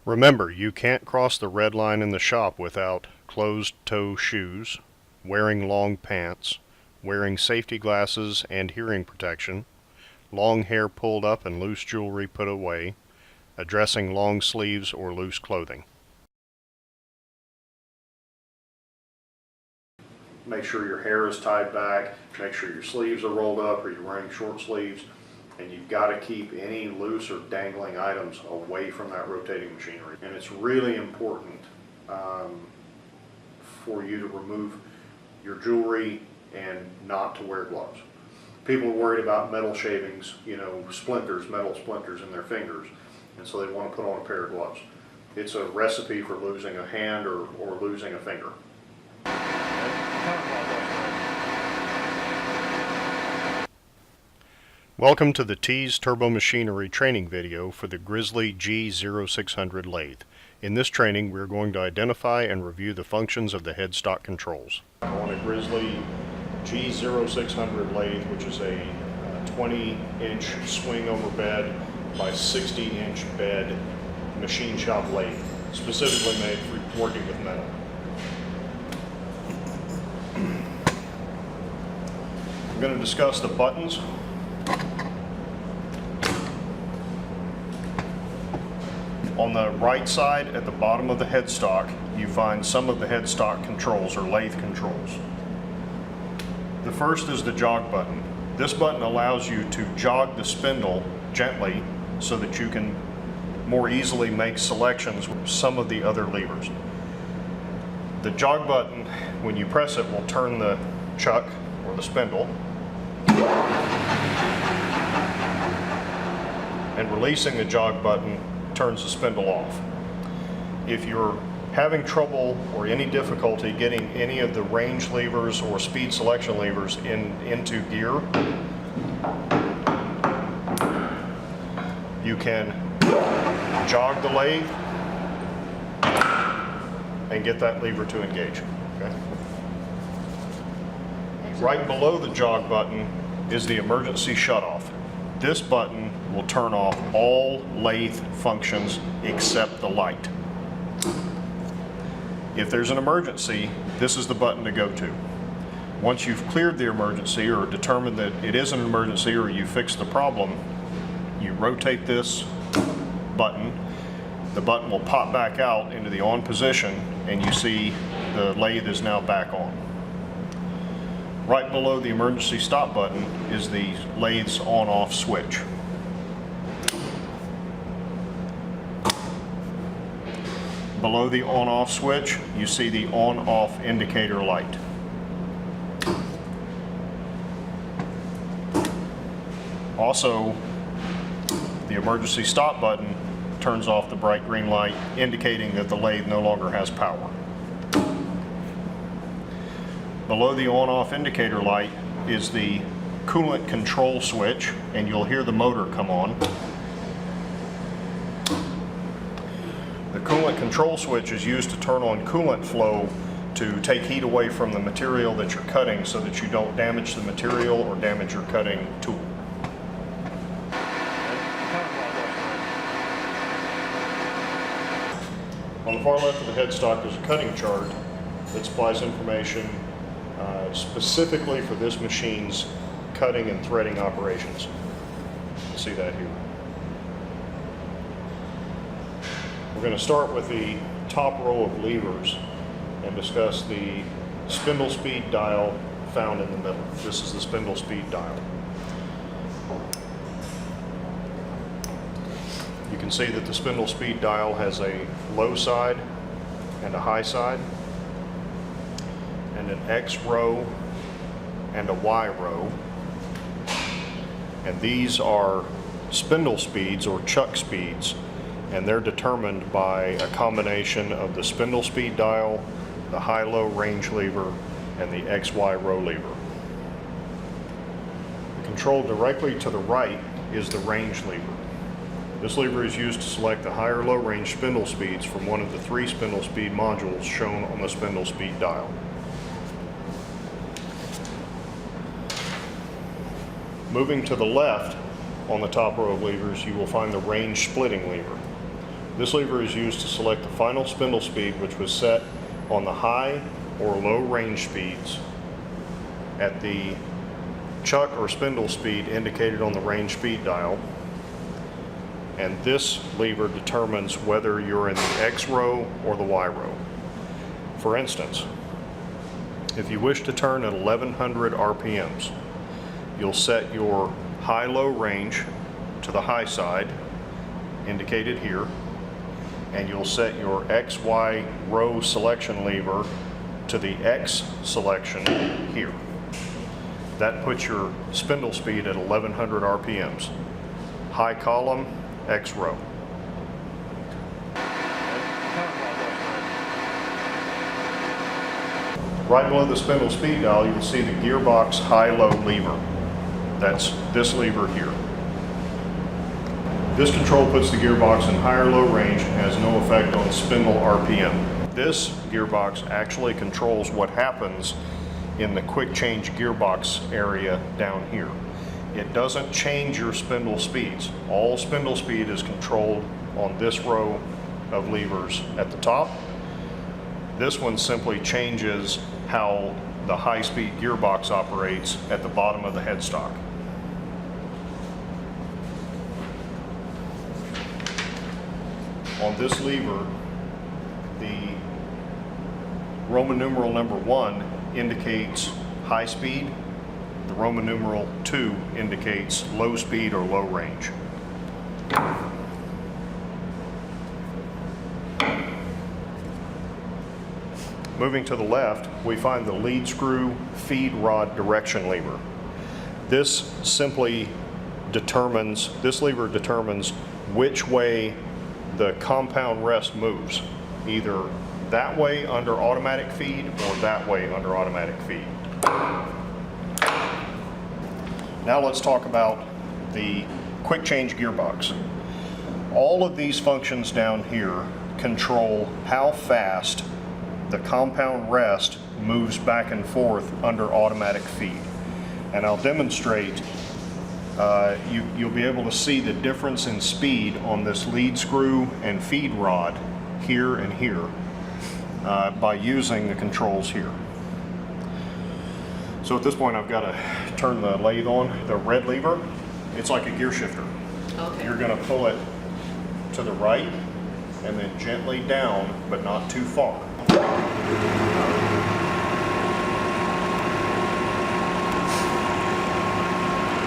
Remember, you can't cross the red line in the shop without closed-toe shoes, wearing long pants, wearing safety glasses and hearing protection, long hair pulled up and loose jewelry put away, addressing long sleeves or loose clothing. Make sure your hair is tied back, make sure your sleeves are rolled up or you're wearing short sleeves, and you've got to keep any loose or dangling items away from that rotating machinery. And it's really important for you to remove your jewelry and not to wear gloves. People are worried about metal shavings, splinters, metal splinters in their fingers, and so they want to put on a pair of gloves. It's a recipe for losing a hand or losing a finger. Welcome to the Tees Turbo Machinery training video for the Grizzly G0600 lathe. In this training, we're going to identify and review the functions of the headstock controls. On a Grizzly G0600 lathe, which is a 20-inch swing over bed by 60-inch bed machine shop lathe, specifically made for working with metal. I'm going to discuss the buttons. On the right side at the bottom of the headstock, you find some of the headstock controls or lathe controls. The first is the jog button. This button allows you to jog the spindle gently so that you can more easily make selections with some of the other levers. The jog button, when you press it, will turn the chuck or the spindle, and releasing the jog button turns the spindle off. If you're having trouble or any difficulty getting any of the range levers or speed selection levers into gear, you can jog the lathe and get that lever to engage. Okay? Right below the jog button is the emergency shutoff. This button will turn off all lathe functions except the light. If there's an emergency, this is the button to go to. Once you've cleared the emergency or determined that it is an emergency or you fixed the problem, you rotate this button. The button will pop back out into the on position and you see the lathe is now back on. Right below the emergency stop button is the lathe's on-off switch. Below the on-off switch, you see the on-off indicator light. Also, the emergency stop button turns off the bright green light, indicating that the lathe no longer has power. Below the on-off indicator light is the coolant control switch, and you'll hear the motor come on. The coolant control switch is used to turn on coolant flow to take heat away from the material that you're cutting so that you don't damage the material or damage your cutting tool. On the far left of the headstock is a cutting chart that supplies information specifically for this machine's cutting and threading operations. You can see that here. We're going to start with the top row of levers and discuss the spindle speed dial found in the middle. This is the spindle speed dial. You can see that the spindle speed dial has a low side and a high side, and an X row and a Y row. And these are spindle speeds or chuck speeds, and they're determined by a combination of the spindle speed dial, the high-low range lever, and the XY row lever. Controlled directly to the right is the range lever. This lever is used to select the high or low range spindle speeds from one of the 3 spindle speed modules shown on the spindle speed dial. Moving to the left on the top row of levers, you will find the range splitting lever. This lever is used to select the final spindle speed, which was set on the high or low range speeds at the chuck or spindle speed indicated on the range speed dial. And this lever determines whether you're in the X row or the Y row. For instance, if you wish to turn at 1100 RPMs, you'll set your high-low range to the high side, indicated here, and you'll set your XY row selection lever to the X selection here. That puts your spindle speed at 1100 RPMs. High column, X row. Right below the spindle speed dial, you'll see the gearbox high-low lever. That's this lever here. This control puts the gearbox in higher-low range and has no effect on spindle RPM. This gearbox actually controls what happens in the quick change gearbox area down here. It doesn't change your spindle speeds. All spindle speed is controlled on this row of levers at the top. This one simply changes how the high-speed gearbox operates at the bottom of the headstock. On this lever, the Roman numeral number 1 indicates high speed. The Roman numeral 2 indicates low speed or low range. Moving to the left, we find the lead screw feed rod direction lever. This lever determines which way the compound rest moves, either that way under automatic feed or that way under automatic feed. Now let's talk about the quick change gearbox. All of these functions down here control how fast the compound rest moves back and forth under automatic feed. And I'll demonstrate, you'll be able to see the difference in speed on this lead screw and feed rod here and here by using the controls here. So at this point I've got to turn the lathe on. The red lever, it's like a gear shifter. Okay. You're going to pull it to the right and then gently down, but not too far.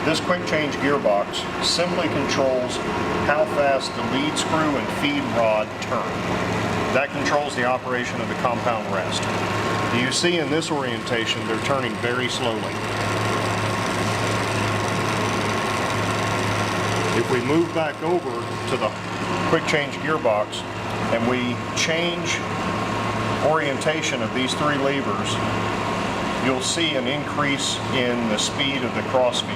This quick change gearbox simply controls how fast the lead screw and feed rod turn. That controls the operation of the compound rest. You see in this orientation, they're turning very slowly. If we move back over to the quick change gearbox and we change orientation of these three levers, you'll see an increase in the speed of the cross feed.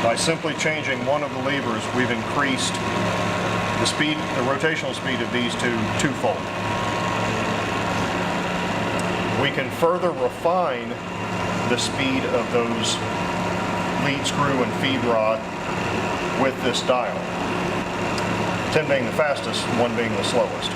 By simply changing one of the levers, we've increased the speed, the rotational speed of these two twofold. We can further refine the speed of those lead screw and feed rod with this dial. 10 being the fastest, 1 being the slowest.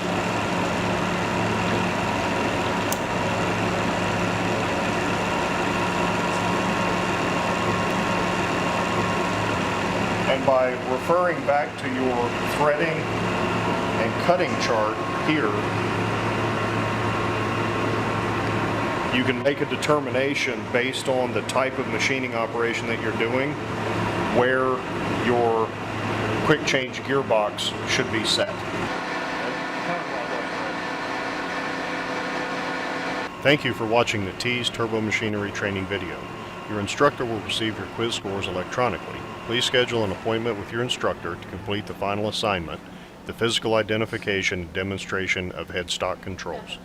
And by referring back to your threading and cutting chart here, you can make a determination based on the type of machining operation that you're doing where your quick change gearbox should be set. Thank you for watching the Tees Turbo Machinery training video. Your instructor will receive your quiz scores electronically. Please schedule an appointment with your instructor to complete the final assignment, the physical identification and demonstration of headstock controls.